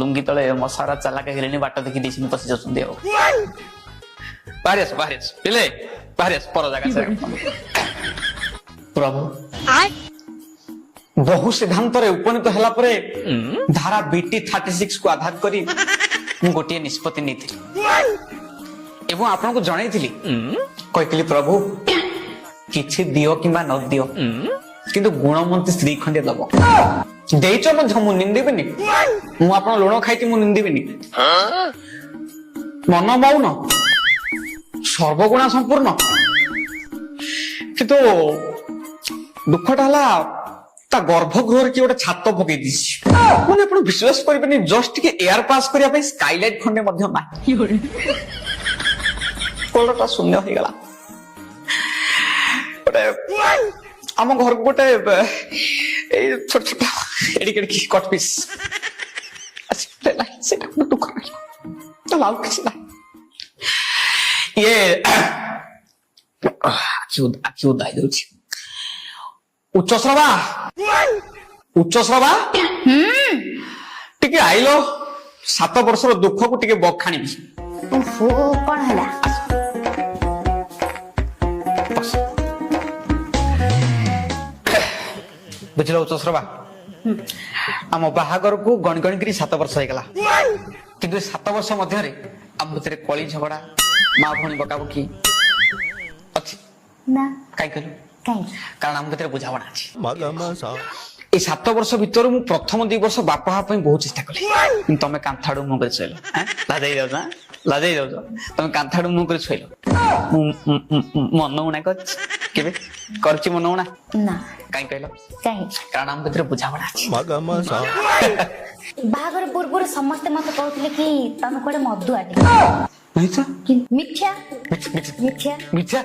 ଲୁଙ୍ଗି ତଳେ ମଶାରା ଚାଲାକ ହେଲେଣି ବାଟ ଦେଖି ଦେଇଛନ୍ତି ପଶି ଯାଉଛନ୍ତି ଆଉ ବାହାରି ଆସ ପିଲେ ବାହାରି ଆସ ପର ଜାଗା ପ୍ରଭୁ ବହୁ ସିଦ୍ଧାନ୍ତରେ ଉପନୀତ ହେଲା ପରେ ଧାରା BT 36 କୁ ଆଧାର କରି ମୁଁ ଗୋଟିଏ ନିଷ୍ପତ୍ତି ନେଇଥିଲି ଏବଂ ଆପଣଙ୍କୁ ଜଣେଇଥିଲି କହିଥିଲି ପ୍ରଭୁ କିଛି ଦିଅ କିମ୍ବା ନ ଦିଅ କିନ୍ତୁ ଗୁଣମନ୍ତୀ ସ୍ତ୍ରୀ ଖଣ୍ଡେ ଦବ ଦେଇଛ ମଧ୍ୟ ମୁଁ ନିନ୍ଦିବିନି ମୁଁ ଆପଣ ଲୁଣ ଖାଇଛି ମୁଁ ନିନ୍ଦିବିନି ମନ ମୌନ ସର୍ବଗୁଣା ସମ୍ପୂର୍ଣ୍ଣ କିନ୍ତୁ ଦୁଃଖଟା ହେଲା ତା ଗର୍ଭଗୃହରେ କିଏ ଗୋଟେ ଛାତ ପକେଇ ଦେଇଛି ମାନେ ଆପଣ ବିଶ୍ୱାସ କରିବେନି ଜଷ୍ଟ ଟିକେ ଏୟାର ପାସ୍ କରିବା ପାଇଁ ସ୍କାଇଲାଇଟ ଖଣ୍ଡେ ମଧ୍ୟ ନାହିଁ କୋଳଟା ଶୂନ୍ୟ ହେଇଗଲା ଗୋଟେ ଆମ ଘରକୁ ଗୋଟେ ଏଇ ଛୋଟ ଛୋଟ ଏଡିକି କଟ ପିସ୍ ସେଟା ଦୁଃଖ ଲାଗିଲା ଆଉ କିଛି ନାହିଁ ଇଏ ଆଖି ଉଦା ହେଇଯାଉଛି ଉଚ୍ଚସ୍ରବା ଟିକେ ଆଇଲ 7 ବର୍ଷର ଦୁଃଖକୁ ଟିକେ ବଖାଣିବି କଣ ହେଲା ବୁଝିଲ ଉଚ୍ଚସ୍ରବା ଆମ ବାହାଘରକୁ ଗଣି ଗଣିକିରି 7 ବର୍ଷ ହେଇଗଲା କିନ୍ତୁ ଏ 7 ବର୍ଷ ମଧ୍ୟରେ ଆମ ଭିତରେ କଳି ଝଗଡା ମା ଭଉଣୀ ବକାବକି ଅଛି ନା କାଇଁ କହିଲୁ କାହିଁକି କାରଣ ଆମ ଭିତରେ ବୁଝାମଣା ଅଛି এই 7 ବର୍ଷ ଭିତରୁ ମୁଁ ପ୍ରଥମ 2 ବର୍ଷ ବାପା ହେବା ପାଇଁ ବହୁତ ଚେଷ୍ଟା କଲି କିନ୍ତୁ ତମେ କାନ୍ଥାଡୁ ମୁହଁ କରି ଶୋଇଲ ଲାଜେଇ ଯାଉଛ ତମେ କାନ୍ଥାଡୁ ମୁହଁ କରି ଶୋଇଲ ମୁଁ ମନଉଣା କରିଛି କେବେ କରିଛି ମନଉଣା ନା କାଇଁ କହିଲ କାହିଁକି କାରଣ ଆମ ଭିତରେ ବୁଝାମଣା ଅଛି ବାହାଘର ପୂର୍ବରୁ ସମସ୍ତେ ମତେ କହୁଥିଲେ କି ତମେ କୁଆଡେ ମଦୁଆଟେ ମିଥ୍ୟା ମିଥ୍ୟା ମିଥ୍ୟା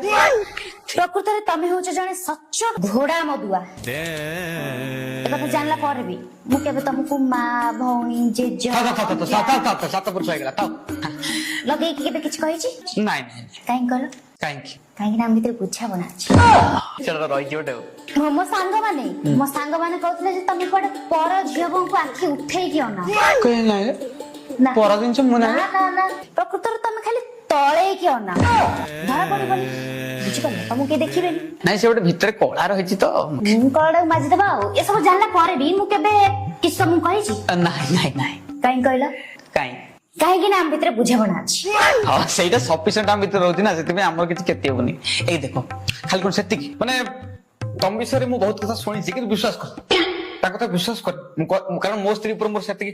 ପ୍ରକୃତରେ ତମେ ହଉଛ ଜଣେ ସଚ୍ଚୋଟ ଘୋଡା ମଦୁଆ ଏ କଥା ଜାଣିଲା ପରେ ବି ମୁଁ କେବେ ତମକୁ ମା ଭଉଣୀ ଜେଜ 7 ବର୍ଷ ହେଇଗଲା ଲଗେଇକି କେବେ କିଛି କହିଛି ନାଇଁ କାହିଁକି କହିଲ କାହିଁକି କାହିଁକି ନା ଆମ ଭିତରେ ବୁଝାମଣା ଅଛି ସେଟା ରହିଛି ଗୋଟେ ମୋ ସାଙ୍ଗମାନେ କହୁଥିଲେ ଯେ ତମେ କୁଆଡେ ପର ଝିଅ ବୋଉଙ୍କୁ ଆଖି ଉଠେଇକି ଅନା ନା ପର ଜିନିଷ ମୁଁ ନା ପ୍ରକୃତରେ ତମେ ଖାଲି ତଳେଇକି ଅନା ଧରା ପଡିବନି ବୁଝିପାରିଲ ତମକୁ କେହି ଦେଖିବେନି ନାଇଁ ସେ ଗୋଟେ ଭିତରେ କଳା ରହିଛି ତ କଳାଟାକୁ ମାଜିଦବା ଆଉ ଏସବୁ ଜାଣିଲା ପରେ ବି ମୁଁ କେବେ କିଛି ତମକୁ କହିଛି ନାଇଁ କାହିଁକି କହିଲ କାହିଁକି ନା ଆମ ଭିତରେ ବୁଝାମଣା ଅଛି ହଁ ସେଇଟା ସଫିସିଏଣ୍ଟ ଆମ ଭିତରେ ରହୁଛି ନା ସେଥିପାଇଁ ଆମର କିଛି କ୍ଷତି ହବନି ଏଇ ଦେଖ ଖାଲି କଣ ସେତିକି ମାନେ ତମ ବିଷୟରେ ମୁଁ ବହୁତ କଥା ଶୁଣିଛି କିନ୍ତୁ ବିଶ୍ୱାସ କର ତା କଥା ବିଶ୍ୱାସ କର କାରଣ ମୋ ସ୍ତ୍ରୀ ଉପରେ ମୋର ସେତିକି